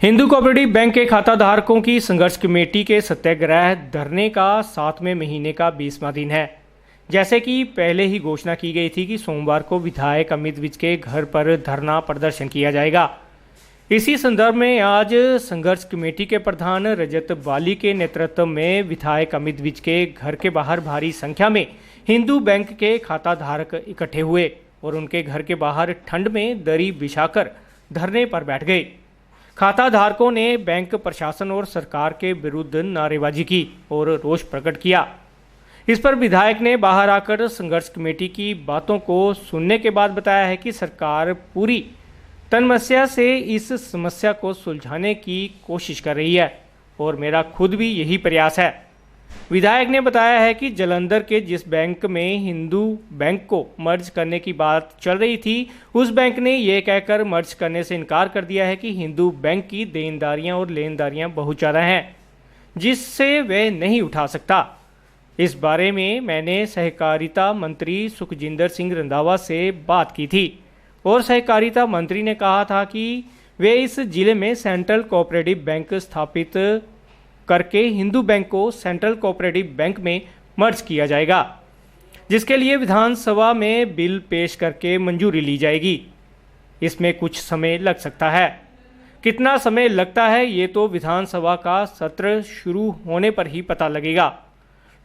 Hindu cooperative bank के खाता धारकों की संघर्ष कमेटी के सत्याग्रह धरने का 7वें महीने का 20वां दिन है। जैसे कि पहले ही घोषणा की गई थी कि सोमवार को विधायक अमित विज के घर पर धरना प्रदर्शन किया जाएगा। इसी संदर्भ में आज संघर्ष कमेटी के प्रधान रजत बाली के नेतृत्व में विधायक अमित विज के घर के बाहर भारी संख्या में हिंदू बैंक के खाता धारक इकट्ठे हुए और उनके घर के बाहर ठंड में दरी बिछाकर धरने पर बैठ गए। खाता धारकों ने बैंक प्रशासन और सरकार के विरुद्ध नारेबाजी की और रोष प्रकट किया। इस पर विधायक ने बाहर आकर संघर्ष कमेटी की बातों को सुनने के बाद बताया है कि सरकार पूरी तन्मस्या से इस समस्या को सुलझाने की कोशिश कर रही है और मेरा खुद भी यही प्रयास है। विधायक ने बताया है कि जालंधर के जिस बैंक में हिंदू बैंक को मर्ज करने की बात चल रही थी, उस बैंक ने यह कहकर मर्ज करने से इनकार कर दिया है कि हिंदू बैंक की देनदारियां और लेनदारियां बहुत ज़्यादा हैं जिससे वह नहीं उठा सकता। इस बारे में मैंने सहकारिता मंत्री सुखजिंदर सिंह रंधावा से बात की थी और सहकारिता मंत्री ने कहा था कि वे इस जिले में सेंट्रल कोऑपरेटिव बैंक स्थापित करके हिंदू बैंक को सेंट्रल कोऑपरेटिव बैंक में मर्ज किया जाएगा, जिसके लिए विधानसभा में बिल पेश करके मंजूरी ली जाएगी। इसमें कुछ समय लग सकता है। कितना समय लगता है ये तो विधानसभा का सत्र शुरू होने पर ही पता लगेगा।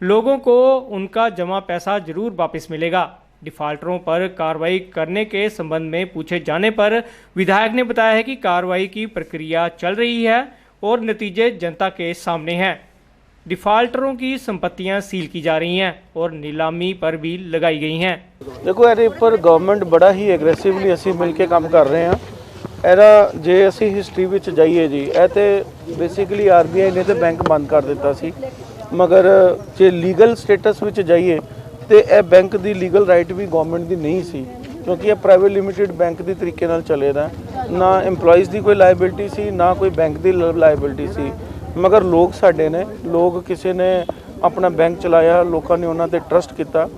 लोगों को उनका जमा पैसा जरूर वापस मिलेगा। डिफाल्टरों पर कार्रवाई करने के संबंध में पूछे जाने पर विधायक ने बताया है कि कार्रवाई की प्रक्रिया चल रही है और नतीजे जनता के सामने हैं। डिफाल्टरों की संपत्तियां सील की जा रही हैं और नीलामी पर भी लगाई गई हैं। देखो ਇਹਦੇ पर गवर्नमेंट बड़ा ही एग्रेसिवली ਅਸੀਂ मिल के काम कर रहे हैं। ਇਹਦਾ ਜੇ ਅਸੀਂ ਹਿਸਟਰੀ ਵਿੱਚ ਜਾਈਏ ਜੀ, ਇਹ ਤੇ ਬੇਸਿਕਲੀ ਆਰਬੀਆਈ ਨੇ ਤੇ ਬੈਂਕ ਬੰਦ ਕਰ ਦਿੱਤਾ ਸੀ, ਮਗਰ ਜੇ ਲੀਗਲ ਸਟੇਟਸ ਵਿੱਚ ਜਾਈਏ ਤੇ ਇਹ ਬੈਂਕ ਦੀ ਲੀਗਲ ਰਾਈਟ ਵੀ ਗਵਰਨਮੈਂਟ ਦੀ ਨਹੀਂ ਸੀ, ਕਿਉਂਕਿ ਇਹ ਪ੍ਰਾਈਵੇਟ ਲਿਮਿਟਿਡ ਬੈਂਕ ਦੀ ਤਰੀਕੇ ਨਾਲ ਚੱਲੇਦਾ। ਨਾ EMPLOYEES ਦੀ ਕੋਈ ਲਾਇਬਿਲਿਟੀ ਸੀ, ਨਾ ਕੋਈ ਬੈਂਕ ਦੀ ਲਾਇਬਿਲਿਟੀ ਸੀ, ਮਗਰ ਲੋਕ ਸਾਡੇ ਨੇ, ਲੋਕ ਕਿਸੇ ਨੇ ਆਪਣਾ ਬੈਂਕ ਚਲਾਇਆ, ਲੋਕਾਂ ਨੇ ਉਹਨਾਂ ਤੇ ਟਰਸਟ ਕੀਤਾ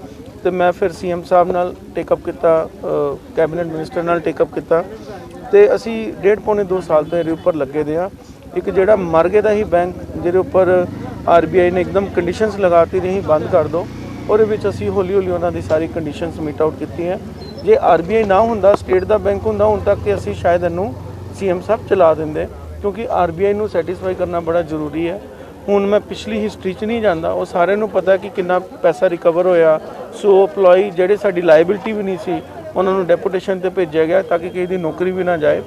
ਤੇ ਮੈਂ ਫਿਰ ਸੀਐਮ ਸਾਹਿਬ ਨਾਲ ਟੇਕਅਪ ਕੀਤਾ, ਕੈਬਨਿਟ ਮਿਨਿਸਟਰ ਨਾਲ ਟੇਕਅਪ ਕੀਤਾ ਤੇ ਅਸੀਂ 1.5-2 ਸਾਲ ਤੋਂ ਇਹਦੇ ਉੱਪਰ ਲੱਗੇ ਦੇ ਆ। ਇੱਕ ਜਿਹੜਾ ਮਰ ਗਿਆ ਦਾ ਹੀ ਬੈਂਕ ਜਿਹਦੇ ਉੱਪਰ ਆਰਬੀਆਈ ਨੇ ਇੱਕਦਮ ਕੰਡੀਸ਼ਨਸ ਲਗਾਤੀ ਨਹੀਂ ਬੰਦ ਕਰ ਦਿਓ, ਉਹਦੇ ਵਿੱਚ ਅਸੀਂ ਹੌਲੀ ਹੌਲੀ ਉਹਨਾਂ ਦੀ ਸਾਰੀ ਕੰਡੀਸ਼ਨਸ ਮੀਟ ਆਊਟ ਕੀਤੀਆਂ। ਜੇ ਆਰਬੀਆਈ ਨਾ ਹੁੰਦਾ, ਸਟੇਟ ਦਾ ਬੈਂਕ ਹੁੰਦਾ, ਹੁਣ ਤੱਕ ਕਿ ਅਸੀਂ ਸ਼ਾਇਦ ਇਹਨੂੰ ਸੀਐਮ ਸਾਹਿਬ ਚਲਾ ਦਿੰਦੇ, ਕਿਉਂਕਿ ਆਰਬੀਆਈ ਨੂੰ ਸੈਟੀਸਫਾਈ ਕਰਨਾ ਬੜਾ ਜ਼ਰੂਰੀ ਹੈ। ਹੁਣ ਮੈਂ ਪਿਛਲੀ ਹਿਸਟਰੀ 'ਚ ਨਹੀਂ ਜਾਂਦਾ, ਉਹ ਸਾਰਿਆਂ ਨੂੰ ਪਤਾ ਕਿ ਕਿੰਨਾ ਪੈਸਾ ਰਿਕਵਰ ਹੋਇਆ। ਸੋ EMPLOYEE ਜਿਹੜੇ ਸਾਡੀ ਲਾਇਬਿਲਿਟੀ ਵੀ ਨਹੀਂ ਸੀ, ਉਹਨਾਂ ਨੂੰ ਡੈਪੂਟੇਸ਼ਨ 'ਤੇ ਭੇਜਿਆ ਗਿਆ ਤਾਂ ਕਿ ਕਿਸੇ ਦੀ ਨੌਕਰੀ ਵੀ ਨਾ ਜਾਏ।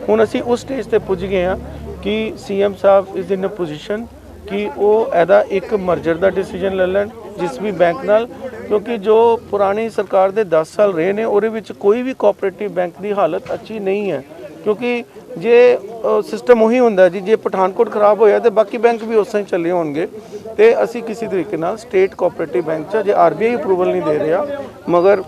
ਹੁਣ ਅਸੀਂ ਉਸ ਸਟੇਜ 'ਤੇ ਪੁੱਜ ਗਏ ਹਾਂ ਕਿ CM Sahib is in a position ਕਿ ਉਹ ਇਹਦਾ ਇੱਕ ਮਰਜਰ ਦਾ ਡਿਸੀਜਨ ਲੈ ਲੈਣ ਜਿਸ ਵੀ ਬੈਂਕ ਨਾਲ, ਕਿਉਂਕਿ ਜੋ ਪੁਰਾਣੀ ਸਰਕਾਰ ਦੇ 10 ਸਾਲ ਰਹੇ ਨੇ ਉਹਦੇ ਵਿੱਚ ਕੋਈ ਵੀ ਕੋਆਪਰੇਟਿਵ ਬੈਂਕ ਦੀ ਹਾਲਤ ਅੱਛੀ ਨਹੀਂ ਹੈ। ਕਿਉਂਕਿ ਜੇ ਸਿਸਟਮ ਉਹੀ ਹੁੰਦਾ ਜੀ, ਜੇ ਪਠਾਨਕੋਟ ਖਰਾਬ ਹੋਇਆ ਤੇ ਬਾਕੀ ਬੈਂਕ ਵੀ ਉਸ ਤਰ੍ਹਾਂ ਹੀ ਚੱਲੇ ਹੋਣਗੇ। ਤੇ ਅਸੀਂ ਕਿਸੇ ਤਰੀਕੇ ਨਾਲ ਸਟੇਟ ਕੋਆਪਰੇਟਿਵ ਬੈਂਕ 'ਚ ਜੇ ਆਰਬੀਆਈ ਅਪਰੂਵਲ ਨਹੀਂ ਦੇ ਰਿਹਾ, ਮਗਰ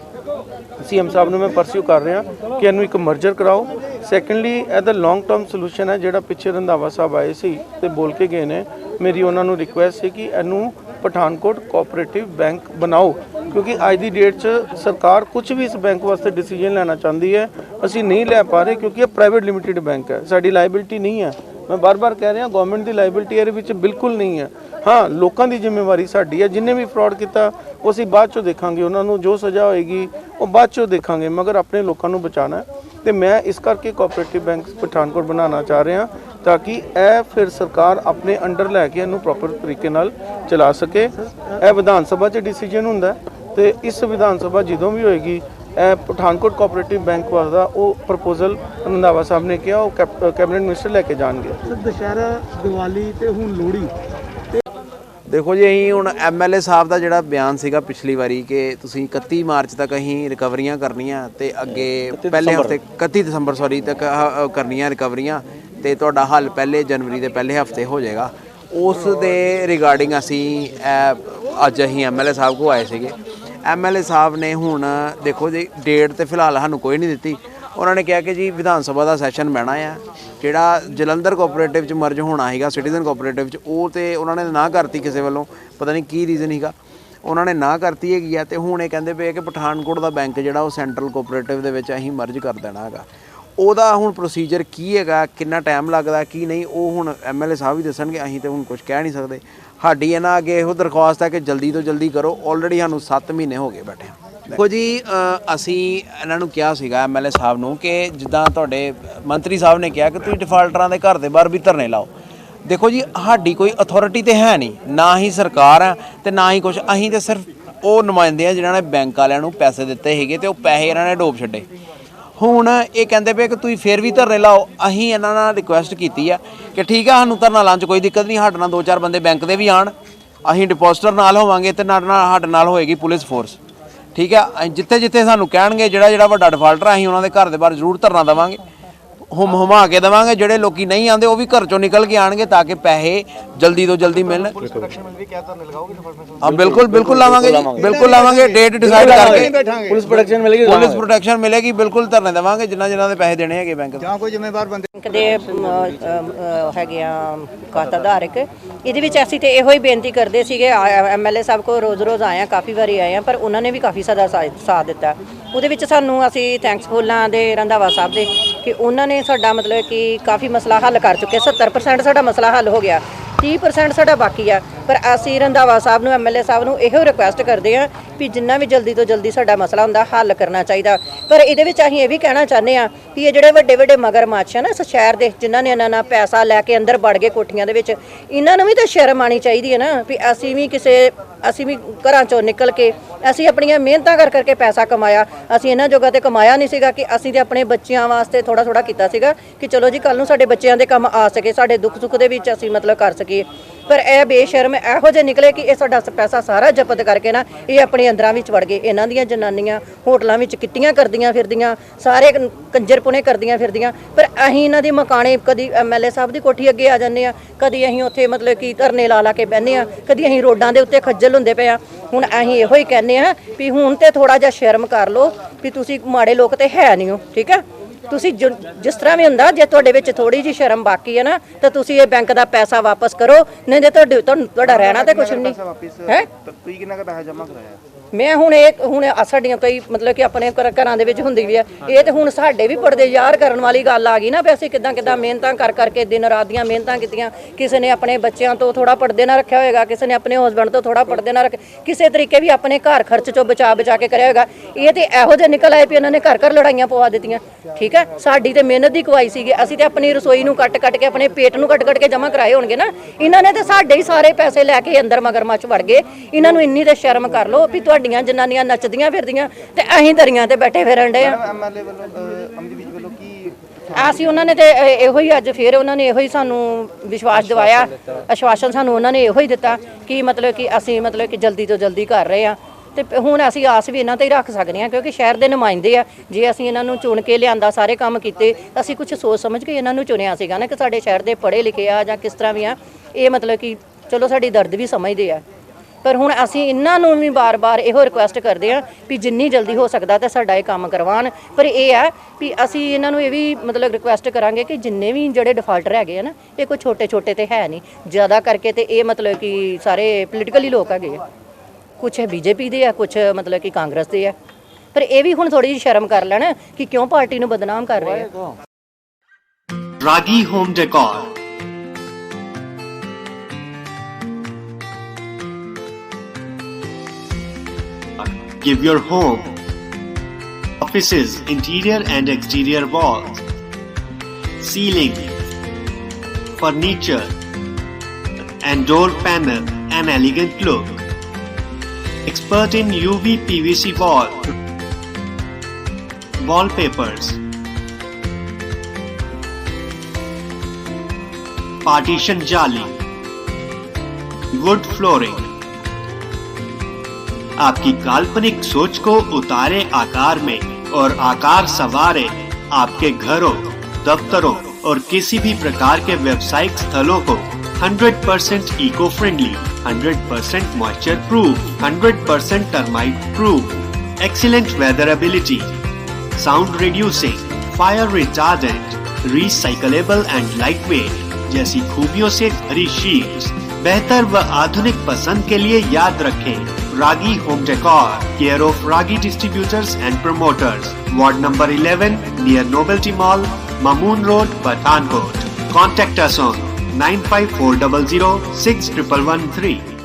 ਸੀਐਮ ਸਾਹਿਬ ਨੂੰ ਮੈਂ ਪਰਸਿਊ ਕਰ ਰਿਹਾ ਕਿ ਇਹਨੂੰ ਇੱਕ ਮਰਜਰ ਕਰਾਓ। ਸੈਕੰਡਲੀ ਇਹਦਾ ਲੌਂਗ ਟਰਮ ਸੋਲੂਸ਼ਨ ਹੈ, ਜਿਹੜਾ ਪਿੱਛੇ ਰੰਧਾਵਾ ਸਾਹਿਬ ਆਏ ਸੀ ਤੇ ਬੋਲ ਕੇ ਗਏ ਨੇ, ਮੇਰੀ ਉਹਨਾਂ ਨੂੰ ਰਿਕੁਐਸਟ ਹੈ ਕਿ ਇਹਨੂੰ ਪਠਾਨਕੋਟ ਕੋਆਪਰੇਟਿਵ ਬੈਂਕ ਬਣਾਓ, ਕਿਉਂਕਿ ਅੱਜ ਦੀ ਡੇਟ 'ਚ ਸਰਕਾਰ ਕੁਝ ਵੀ ਇਸ ਬੈਂਕ ਵਾਸਤੇ ਡਿਸੀਜਨ ਲੈਣਾ ਚਾਹੁੰਦੀ ਹੈ, ਅਸੀਂ ਨਹੀਂ ਲੈ ਪਾ ਰਹੇ ਕਿਉਂਕਿ ਇਹ ਪ੍ਰਾਈਵੇਟ ਲਿਮਿਟਿਡ ਬੈਂਕ ਹੈ, ਸਾਡੀ ਲਾਇਬਿਲਿਟੀ ਨਹੀਂ ਹੈ। ਮੈਂ ਬਾਰ-ਬਾਰ ਕਹਿ ਰਿਹਾ ਗਵਰਨਮੈਂਟ ਦੀ ਲਾਇਬਿਲਿਟੀ ਇਹਦੇ ਵਿੱਚ ਬਿਲਕੁਲ ਨਹੀਂ ਹੈ। ਹਾਂ, ਲੋਕਾਂ ਦੀ ਜ਼ਿੰਮੇਵਾਰੀ ਸਾਡੀ ਹੈ, ਜਿੰਨੇ ਵੀ ਫਰਾਡ ਕੀਤਾ ਉਹ ਅਸੀਂ ਬਾਅਦ 'ਚੋਂ ਦੇਖਾਂਗੇ, ਉਹਨਾਂ ਨੂੰ ਜੋ ਸਜ਼ਾ ਹੋਏਗੀ ਉਹ ਬਾਅਦ 'ਚੋਂ ਦੇਖਾਂਗੇ, ਮਗਰ ਆਪਣੇ ਲੋਕਾਂ ਨੂੰ ਬਚਾਉਣਾ। ਤੇ ਮੈਂ ਇਸ ਕਰਕੇ ਕੋਆਪਰੇਟਿਵ ਬੈਂਕ ਪਠਾਨਕੋਟ ਬਣਾਉਣਾ ਚਾਹ ਰਿਹਾ ਤਾਂ ਕਿ ਇਹ ਫਿਰ ਸਰਕਾਰ ਆਪਣੇ ਅੰਡਰ ਲੈ ਕੇ ਇਹਨੂੰ ਪ੍ਰੋਪਰ ਤਰੀਕੇ ਨਾਲ ਚਲਾ ਸਕੇ। ਇਹ ਵਿਧਾਨ ਸਭਾ 'ਚ ਡਿਸੀਜਨ ਹੁੰਦਾ ਤੇ ਇਸ ਵਿਧਾਨ ਸਭਾ ਜਦੋਂ ਵੀ ਹੋਏਗੀ ਇਹ ਪਠਾਨਕੋਟ ਕੋਆਪਰੇਟਿਵ ਬੈਂਕ ਵਾਲਾ ਉਹ ਪ੍ਰਪੋਜ਼ਲ ਰੰਧਾਵਾ ਸਾਹਿਬ ਨੇ ਕਿਹਾ ਉਹ ਕੈਬਨਿਟ ਮਿਨਿਸਟਰ ਲੈ ਕੇ ਜਾਣਗੇ। ਦੁਸ਼ਹਿਰਾ, ਦੀਵਾਲੀ ਤੇ ਹੁਣ ਲੋਹੜੀ। देखो जी, अं हूँ MLA साहब का जोड़ा बयान सीगा पिछली बारी कि तुसीं 31 मार्च तक अं रिकवरियां करनियां ते अगे पहले हफ्ते 31 दसंबर सॉरी तक करनियां रिकवरियां ते तुहाडा हल पहले जनवरी के पहले हफ्ते हो जाएगा। उस दे रिगार्डिंग असी अज अं MLA साहब को आए सीगे। MLA साहब ने हुण देखो जी डेट तो फिलहाल सानूं कोई नहीं दित्ती। उन्होंने कहा कि जी विधान सभा का सैशन बहना है, ਜਿਹੜਾ ਜਲੰਧਰ ਕੋਆਪਰੇਟਿਵ 'ਚ ਮਰਜ ਹੋਣਾ ਸੀਗਾ ਸਿਟੀਜ਼ਨ ਕੋਆਪਰੇਟਿਵ 'ਚ, ਉਹ ਤੇ ਉਹਨਾਂ ਨੇ ਨਾ ਕਰਤੀ ਕਿਸੇ ਵੱਲੋਂ, ਪਤਾ ਨਹੀਂ ਕੀ ਰੀਜ਼ਨ ਸੀਗਾ, ਉਹਨਾਂ ਨੇ ਨਾ ਕਰਤੀ ਹੈਗੀ ਆ। ਤੇ ਹੁਣ ਇਹ ਕਹਿੰਦੇ ਪਏ ਕਿ ਪਠਾਨਕੋਟ ਦਾ ਬੈਂਕ ਜਿਹੜਾ ਉਹ ਸੈਂਟਰਲ ਕੋਆਪਰੇਟਿਵ ਦੇ ਵਿੱਚ ਅਸੀਂ ਮਰਜ ਕਰ ਦੇਣਾ ਹੈਗਾ। ਉਹਦਾ ਹੁਣ ਪ੍ਰੋਸੀਜਰ ਕੀ ਹੈਗਾ, ਕਿੰਨਾ ਟਾਈਮ ਲੱਗਦਾ ਕੀ ਨਹੀਂ, ਉਹ ਹੁਣ MLA ਸਾਹਿਬ ਵੀ ਦੱਸਣਗੇ। ਅਸੀਂ ਤਾਂ ਹੁਣ ਕੁਝ ਕਹਿ ਨਹੀਂ ਸਕਦੇ। ਸਾਡੀ ਇਹਨਾਂ ਅੱਗੇ ਇਹੋ ਦਰਖਾਸਤ ਹੈ ਕਿ ਜਲਦੀ ਤੋਂ ਜਲਦੀ ਕਰੋ। ਆਲਰੇਡੀ ਸਾਨੂੰ 7 ਮਹੀਨੇ ਹੋ ਗਏ ਬੈਠੇ। ਦੇਖੋ ਜੀ, ਅਸੀਂ ਇਹਨਾਂ ਨੂੰ ਕਿਹਾ ਸੀਗਾ MLA ਸਾਹਿਬ ਨੂੰ ਕਿ ਜਿੱਦਾਂ ਤੁਹਾਡੇ ਮੰਤਰੀ ਸਾਹਿਬ ਨੇ ਕਿਹਾ ਕਿ ਤੁਸੀਂ ਡਿਫਾਲਟਰਾਂ ਦੇ ਘਰ ਦੇ ਬਾਹਰ ਵੀ ਧਰਨੇ ਲਾਓ। ਦੇਖੋ ਜੀ, ਸਾਡੀ ਕੋਈ ਅਥਾਰਟੀ ਤੇ ਹੈ ਨਹੀਂ, ਨਾ ਹੀ ਸਰਕਾਰ ਆ ਤੇ ਨਾ ਹੀ ਕੁਝ। ਅਸੀਂ ਤੇ ਸਿਰਫ ਉਹ ਨੁਮਾਇੰਦੇ ਆ ਜਿਨ੍ਹਾਂ ਨੇ ਬੈਂਕ ਵਾਲਿਆਂ ਨੂੰ ਪੈਸੇ ਦਿੱਤੇ ਸੀਗੇ ਤੇ ਉਹ ਪੈਸੇ ਇਹਨਾਂ ਨੇ ਡੋਬ ਛੱਡੇ। ਹੁਣ ਇਹ ਕਹਿੰਦੇ ਪਏ ਕਿ ਤੁਸੀਂ ਫਿਰ ਵੀ ਧਰਨੇ ਲਾਓ। ਅਸੀਂ ਇਹਨਾਂ ਨਾਲ ਰਿਕੁਐਸਟ ਕੀਤੀ ਆ ਕਿ ਠੀਕ ਆ, ਸਾਨੂੰ ਧਰਨਾ ਲਾਉਣ 'ਚ ਕੋਈ ਦਿੱਕਤ ਨਹੀਂ। ਸਾਡੇ ਨਾਲ 2-4 ਬੰਦੇ ਬੈਂਕ ਦੇ ਵੀ ਆਣ, ਅਸੀਂ ਡਿਪੋਜ਼ਿਟਰ ਨਾਲ ਹੋਵਾਂਗੇ ਤੇ ਨਾਲ ਸਾਡੇ ਨਾਲ ਹੋਏਗੀ ਪੁਲਿਸ ਫੋਰਸ। ਠੀਕ ਆ, ਜਿੱਥੇ ਜਿੱਥੇ ਸਾਨੂੰ ਕਹਿਣਗੇ ਜਿਹੜਾ ਵੱਡਾ ਡਿਫਾਲਟਰ ਅਸੀਂ ਉਹਨਾਂ ਦੇ ਘਰ ਦੇ ਬਾਹਰ ਜ਼ਰੂਰ ਧਰਨਾ ਦੇਵਾਂਗੇ, ਹੁਮਾ ਕੇ ਦੇਵਾਂਗੇ। ਜਿਹੜੇ ਲੋਕੀ ਨਹੀਂ ਆਉਂਦੇ ਉਹ ਵੀ ਘਰ ਚੋਂ ਨਿਕਲ ਕੇ ਆਣਗੇ ਤਾਂ ਕਿ ਪੈਸੇ ਜਲਦੀ ਤੋਂ ਜਲਦੀ ਮਿਲਣ। ਹਾਂ, ਬਿਲਕੁਲ ਲਾਵਾਂਗੇ ਜੀ, ਬਿਲਕੁਲ ਲਾਵਾਂਗੇ। ਡੇਟ ਡਿਸਾਈਡ ਕਰਕੇ ਪੁਲਿਸ ਪ੍ਰੋਟੈਕਸ਼ਨ ਮਿਲੇਗੀ। ਬਿਲਕੁਲ ਧਰਨੇ ਦੇਵਾਂਗੇ ਜਿਨ੍ਹਾਂ ਦੇ ਪੈਸੇ ਦੇਣੇ ਹੈਗੇ ਬੈਂਕ ਜਾਂ ਕੋਈ ਜ਼ਿੰਮੇਵਾਰ ਬੰਦੇ ਦੇ ਹੈਗੇ ਆ ਖਾਤਾ ਧਾਰਕ। ਇਹਦੇ ਵਿੱਚ ਅਸੀਂ ਤੇ ਇਹੋ ਹੀ ਬੇਨਤੀ ਕਰਦੇ ਸੀਗੇ। MLA ਸਾਹਿਬ ਕੋਲ ਰੋਜ਼ ਆਏ ਆ, ਕਾਫੀ ਵਾਰੀ ਆਏ ਆ, ਪਰ ਉਹਨਾਂ ਨੇ ਵੀ ਕਾਫੀ ਸਾਡਾ ਸਾਥ ਦਿੱਤਾ। ਉਹਦੇ ਵਿੱਚ ਸਾਨੂੰ ਅਸੀਂ ਥੈਂਕਸਫੁਲ ਹਾਂ ਦੇ ਰੰਧਾਵਾ ਸਾਹਿਬ ਦੇ ਕਿ ਉਹਨਾਂ ਨੇ ਸਾਡਾ ਮਤਲਬ ਕਿ ਕਾਫੀ ਮਸਲਾ ਹੱਲ ਕਰ ਚੁੱਕੇ। 70% ਸਾਡਾ ਮਸਲਾ ਹੱਲ ਹੋ ਗਿਆ, 30% ਸਾਡਾ ਬਾਕੀ ਆ। ਪਰ ਅਸੀਂ ਰੰਧਾਵਾ ਸਾਹਿਬ ਨੂੰ, MLA ਸਾਹਿਬ ਨੂੰ ਇਹੋ ਰਿਕੁਐਸਟ ਕਰਦੇ ਹਾਂ ਵੀ ਜਿੰਨਾ ਵੀ ਜਲਦੀ ਤੋਂ ਜਲਦੀ ਸਾਡਾ ਮਸਲਾ ਹੁੰਦਾ ਹੱਲ ਕਰਨਾ ਚਾਹੀਦਾ। ਪਰ ਇਹਦੇ ਵਿੱਚ ਅਸੀਂ ਇਹ ਵੀ ਕਹਿਣਾ ਚਾਹੁੰਦੇ ਹਾਂ ਕਿ ਇਹ ਜਿਹੜੇ ਵੱਡੇ ਮਗਰਮੱਛ ਆ ਨਾ ਇਸ ਸ਼ਹਿਰ ਦੇ, ਜਿਨ੍ਹਾਂ ਨੇ ਇਹਨਾਂ ਨਾਲ ਪੈਸਾ ਲੈ ਕੇ ਅੰਦਰ ਵੜ ਗਏ ਕੋਠੀਆਂ ਦੇ ਵਿੱਚ, ਇਹਨਾਂ ਨੂੰ ਵੀ ਤਾਂ ਸ਼ਰਮ ਆਉਣੀ ਚਾਹੀਦੀ ਹੈ ਨਾ ਵੀ ਅਸੀਂ ਵੀ ਘਰਾਂ ਚੋਂ ਨਿਕਲ ਕੇ ਅਸੀਂ ਆਪਣੀਆਂ ਮਿਹਨਤਾਂ ਕਰਕੇ ਪੈਸਾ ਕਮਾਇਆ। ਅਸੀਂ ਇਹਨਾਂ ਜੋਗਾ ਤੇ ਕਮਾਇਆ ਨਹੀਂ ਸੀਗਾ ਕਿ ਅਸੀਂ ਤੇ ਆਪਣੇ ਬੱਚਿਆਂ ਵਾਸਤੇ ਥੋੜਾ ਕੀਤਾ ਸੀਗਾ ਕਿ ਚਲੋ ਜੀ ਕੱਲ ਨੂੰ ਸਾਡੇ ਬੱਚਿਆਂ ਦੇ ਕੰਮ ਆ ਸਕੇ, ਸਾਡੇ ਦੁੱਖ ਸੁੱਖ ਦੇ ਵਿੱਚ ਅਸੀਂ ਮਤਲਬ ਕਰ ਸਕੀਏ। ਪਰ ਇਹ ਬੇਸ਼ਰਮ ਇਹੋ ਜਿਹੇ ਨਿਕਲੇ ਕਿ ਇਹ ਸਾਡਾ ਪੈਸਾ ਸਾਰਾ ਜ਼ਬਤ ਕਰਕੇ ਨਾ ਇਹ ਆਪਣੇ ਅੰਦਰਾਂ ਵਿੱਚ ਵੜ ਗਏ। ਇਹਨਾਂ ਦੀਆਂ ਜਨਾਨੀਆਂ ਹੋਟਲਾਂ ਵਿੱਚ ਕਿੱਟੀਆਂ ਕਰਦੀਆਂ ਫਿਰਦੀਆਂ, ਸਾਰੇ ਕੰਜਰਪੁਣੇ ਕਰਦੀਆਂ ਫਿਰਦੀਆਂ। ਪਰ ਅਸੀਂ ਇਹਨਾਂ ਦੀ ਮਕਾਨੇ ਕਦੀ MLA ਸਾਹਿਬ ਦੀ ਕੋਠੀ ਅੱਗੇ ਆ ਜਾਂਦੇ ਆ, ਕਦੀ ਅਸੀਂ ਉੱਥੇ ਮਤਲਬ ਕਿ ਧਰਨੇ ਲਾ ਕੇ ਬਹਿੰਦੇ ਆ, ਕਦੀ ਅਸੀਂ ਰੋਡਾਂ ਦੇ ਉੱਤੇ ਖੱਜਲ ਹੁੰਦੇ ਪਏ ਆ। ਹੁਣ ਅਸੀਂ ਇਹੋ ਹੀ ਕਹਿੰਦੇ ਆ ਵੀ ਹੁਣ ਤੇ ਥੋੜਾ ਜਿਹਾ ਸ਼ਰਮ ਕਰ ਲਓ ਵੀ ਤੁਸੀਂ ਮਾੜੇ ਲੋਕ ਤੇ ਹੈ ਨਹੀਂ ਹੋ। ਠੀਕ ਆ, ਤੁਸੀਂ ਜਿਸ ਤਰ੍ਹਾਂ ਵੀ ਹੁੰਦਾ, ਜੇ ਤੁਹਾਡੇ ਵਿੱਚ ਥੋੜੀ ਜਿਹੀ ਸ਼ਰਮ ਬਾਕੀ ਹੈ ਨਾ ਤਾਂ ਤੁਸੀਂ ਇਹ ਬੈਂਕ ਦਾ ਪੈਸਾ ਵਾਪਸ ਕਰੋ, ਨਹੀਂ ਤੇ ਤੁਹਾਡਾ ਰਹਿਣਾ ਤੇ ਕੁਝ ਨਹੀਂ ਹੈ। ਤੁਸੀਂ ਕਿੰਨਾ ਕੁ ਪੈਸਾ ਜਮ੍ਹਾਂ ਕਰਾਇਆ? ਮੈਂ ਹੁਣ ਸਾਡੀਆਂ ਕਈ ਮਤਲਬ ਕਿ ਆਪਣੇ ਘਰਾਂ ਦੇ ਵਿੱਚ ਹੁੰਦੀ ਵੀ ਆ। ਇਹ ਤੇ ਹੁਣ ਸਾਡੇ ਵੀ ਪਰਦੇ ਯਾਰ ਕਰਨ ਵਾਲੀ ਗੱਲ ਆ ਗਈ ਨਾ ਵੀ ਅਸੀਂ ਕਿੱਦਾਂ ਮਿਹਨਤਾਂ ਕਰਕੇ ਦਿਨ ਰਾਤ ਦੀਆਂ ਮਿਹਨਤਾਂ ਕੀਤੀਆਂ। ਕਿਸੇ ਨੇ ਆਪਣੇ ਬੱਚਿਆਂ ਤੋਂ ਥੋੜਾ ਪਰਦੇ ਨਾਲ ਰੱਖਿਆ ਹੋਏਗਾ, ਕਿਸੇ ਨੇ ਆਪਣੇ ਹਸਬੈਂਡ ਤੋਂ ਥੋੜਾ ਪਰਦੇ ਨਾਲ ਕਿਸੇ ਤਰੀਕੇ ਵੀ ਆਪਣੇ ਘਰ ਖਰਚ ਚੋਂ ਬਚਾ ਕੇ ਕਰਿਆ ਹੋਏਗਾ। ਇਹ ਤੇ ਇਹੋ ਜਿਹੇ ਨਿਕਲ ਆਏ ਵੀ ਇਹਨਾਂ ਨੇ ਘਰ ਲੜਾਈਆਂ ਪਵਾ ਦਿੱਤੀਆਂ। ਠੀਕ ਹੈ, ਸਾਡੀ ਤੇ ਮਿਹਨਤ ਦੀ ਕਮਾਈ ਸੀਗੀ। ਅਸੀਂ ਤੇ ਆਪਣੀ ਰਸੋਈ ਨੂੰ ਕੱਟ ਕੇ ਆਪਣੇ ਪੇਟ ਨੂੰ ਕੱਟ ਕੇ ਜਮ੍ਹਾਂ ਕਰਾਏ ਹੋਣਗੇ ਨਾ। ਇਹਨਾਂ ਨੇ ਤੇ ਸਾਡੇ ਹੀ ਸਾਰੇ ਪੈਸੇ ਲੈ ਕੇ ਅੰਦਰ ਮਗਰਮੱਛ ਵੜ ਗਏ। ਇਹਨਾਂ ਨੂੰ ਇੰਨੀ ਤੇ ਸ਼ਰਮ ਕਰ ਲਓ ਵੀ ਤੁਹਾਡੀਆਂ ਜਨਾਨੀਆਂ ਨੱਚਦੀਆਂ ਫਿਰਦੀਆਂ ਤੇ ਅਸੀਂ ਦਰੀਆਂ ਤੇ ਬੈਠੇ ਫਿਰਨ ਡੇ ਆ। MLA ਵੱਲੋਂ ਅਮਰਜੀਤ ਵੱਲੋਂ ਕੀ ਅਸੀਂ ਉਹਨਾਂ ਨੇ ਤੇ ਇਹੋ ਹੀ ਅੱਜ ਫਿਰ ਉਹਨਾਂ ਨੇ ਇਹੋ ਹੀ ਸਾਨੂੰ ਵਿਸ਼ਵਾਸ ਦਿਵਾਇਆ, ਆਸ਼ਵਾਸਨ ਸਾਨੂੰ ਉਹਨਾਂ ਨੇ ਇਹੋ ਹੀ ਦਿੱਤਾ ਕਿ ਮਤਲਬ ਕਿ ਅਸੀਂ ਮਤਲਬ ਕਿ ਜਲਦੀ ਤੋਂ ਜਲਦੀ ਕਰ ਰਹੇ ਆ। ਤੇ ਹੁਣ ਅਸੀਂ ਆਸ ਵੀ ਇਹਨਾਂ ਤੇ ਹੀ ਰੱਖ ਸਕਦੇ ਹਾਂ ਕਿਉਂਕਿ ਸ਼ਹਿਰ ਦੇ ਨੁਮਾਇੰਦੇ ਆ। ਜੇ ਅਸੀਂ ਇਹਨਾਂ ਨੂੰ ਚੁਣ ਕੇ ਲਿਆਂਦਾ, ਸਾਰੇ ਕੰਮ ਕੀਤੇ, ਅਸੀਂ ਕੁਝ ਸੋਚ ਸਮਝ ਕੇ ਇਹਨਾਂ ਨੂੰ ਚੁਣਿਆ ਸੀਗਾ ਨਾ ਕਿ ਸਾਡੇ ਸ਼ਹਿਰ ਦੇ ਪੜ੍ਹੇ ਲਿਖੇ ਆ ਜਾਂ ਕਿਸ ਤਰ੍ਹਾਂ ਵੀ ਆ। ਇਹ ਮਤਲਬ ਕਿ ਚਲੋ ਸਾਡੀ ਦਰਦ ਵੀ ਸਮਝਦੇ ਆ। ਪਰ ਹੁਣ ਅਸੀਂ ਇਹਨਾਂ ਨੂੰ ਵੀ ਬਾਰ-ਬਾਰ ਇਹੋ ਰਿਕੁਐਸਟ ਕਰਦੇ ਹਾਂ ਵੀ ਜਿੰਨੀ ਜਲਦੀ ਹੋ ਸਕਦਾ ਤਾਂ ਸਾਡਾ ਇਹ ਕੰਮ ਕਰਵਾਉਣ। ਪਰ ਇਹ ਆ ਵੀ ਅਸੀਂ ਇਹਨਾਂ ਨੂੰ ਇਹ ਵੀ ਮਤਲਬ ਰਿਕੁਐਸਟ ਕਰਾਂਗੇ ਕਿ ਜਿੰਨੇ ਵੀ ਜਿਹੜੇ ਡਿਫਾਲਟਰ ਹੈਗੇ ਆ ਨਾ, ਇਹ ਕੋਈ ਛੋਟੇ ਤੇ ਹੈ ਨਹੀਂ, ਜ਼ਿਆਦਾ ਕਰਕੇ ਤੇ ਇਹ ਮਤਲਬ ਕਿ ਸਾਰੇ ਪੋਲੀਟੀਕਲੀ ਲੋਕ ਹੈਗੇ ਆ। ਕੁਛ BJP ਦੇ ਆ, ਕੁਛ ਮਤਲਬ ਕਿ ਕਾਂਗਰਸ ਦੇ ਆ। ਪਰ ਇਹ ਵੀ ਹੁਣ ਥੋੜੀ ਜਿਹੀ ਸ਼ਰਮ ਕਰ ਲੈਣ ਕਿ ਕਿਉਂ ਪਾਰਟੀ ਨੂੰ ਬਦਨਾਮ ਕਰ ਰਹੇ ਆ। ਰਾਗੀ home decor give your home, offices, interior and exterior walls, ceiling, furniture and door panel an elegant look. Expert in UV PVC wallpapers, partition jali, wood flooring. आपकी काल्पनिक सोच को उतारे आकार में और आकार संवारे आपके घरों, दफ्तरों और किसी भी प्रकार के व्यावसायिक स्थलों को 100% eco friendly, 100% moisture proof, 100% termite proof, excellent weatherability, sound reducing, fire retardant, recyclable and lightweight जैसी खूबियों से भरी शीट्स। बेहतर व आधुनिक पसंद के लिए याद रखें Ragi Home Decor, care of Ragi Distributors and Promoters, Ward number 11 near Novelty Mall, Mamoon Road, Pathankot. Contact us on 95400 6113.